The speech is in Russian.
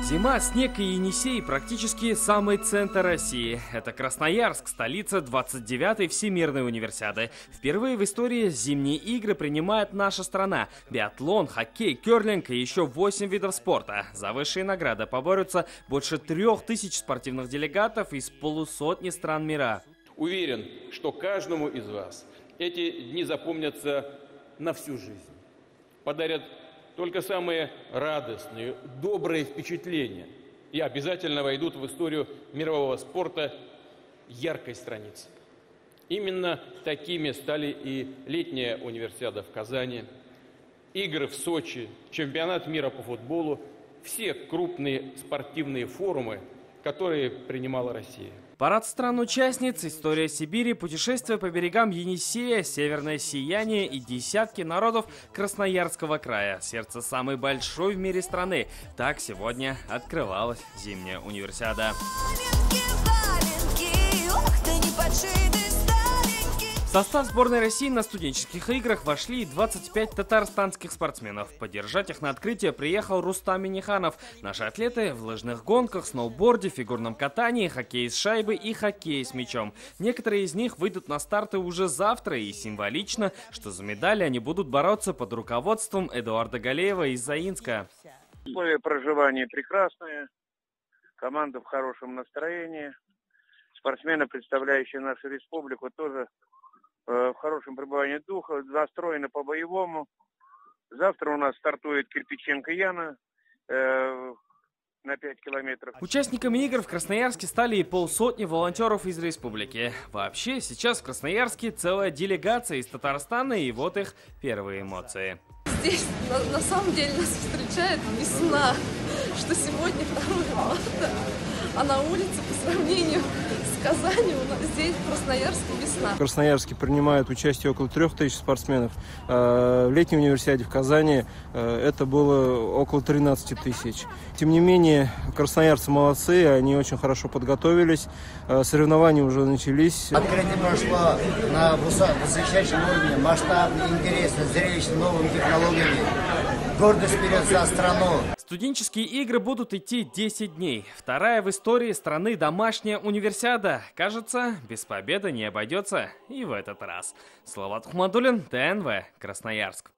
Зима, снег и Енисей – практически самый центр России. Это Красноярск, столица 29-й Всемирной универсиады. Впервые в истории зимние игры принимает наша страна. Биатлон, хоккей, керлинг и еще 8 видов спорта. За высшие награды поборются больше 3000 спортивных делегатов из полусотни стран мира. Уверен, что каждому из вас эти дни запомнятся на всю жизнь. Подарят только самые радостные, добрые впечатления и обязательно войдут в историю мирового спорта яркой страницы. Именно такими стали и летняя универсиада в Казани, игры в Сочи, чемпионат мира по футболу, все крупные спортивные форумы, которые принимала Россия. Парад стран-участниц, история Сибири, путешествия по берегам Енисея, северное сияние и десятки народов Красноярского края. Сердце самой большой в мире страны. Так сегодня открывалась зимняя универсиада. В состав сборной России на студенческих играх вошли 25 татарстанских спортсменов. Поддержать их на открытие приехал Рустам Минниханов. Наши атлеты в лыжных гонках, сноуборде, фигурном катании, хоккее с шайбой и хоккее с мячом. Некоторые из них выйдут на старты уже завтра, и символично, что за медали они будут бороться под руководством Эдуарда Галеева из Заинска. Условия проживания прекрасные, команда в хорошем настроении, спортсмены, представляющие нашу республику, тоже в хорошем пребывании духа, настроены по-боевому. Завтра у нас стартует Кирпиченко Яна на 5 километров. Участниками игр в Красноярске стали и полсотни волонтеров из республики. Вообще, сейчас в Красноярске целая делегация из Татарстана, и вот их первые эмоции. Здесь на самом деле нас встречает весна, что сегодня 2 марта, а на улице по сравнению с Казанью здесь в Красноярске весна. В Красноярске принимает участие около 3000 спортсменов. В летней универсиаде в Казани это было около 13 тысяч. Тем не менее, красноярцы молодцы, они очень хорошо подготовились. Соревнования уже начались. Открытие прошло на высочайшем уровне, масштабно, интересно, зрелищно, новыми технологиями. Гордость вперед за страну. Студенческие игры будут идти 10 дней. Вторая в истории страны домашняя универсиада. Кажется, без победы не обойдется и в этот раз. Салават Ахмадуллин, ТНВ, Красноярск.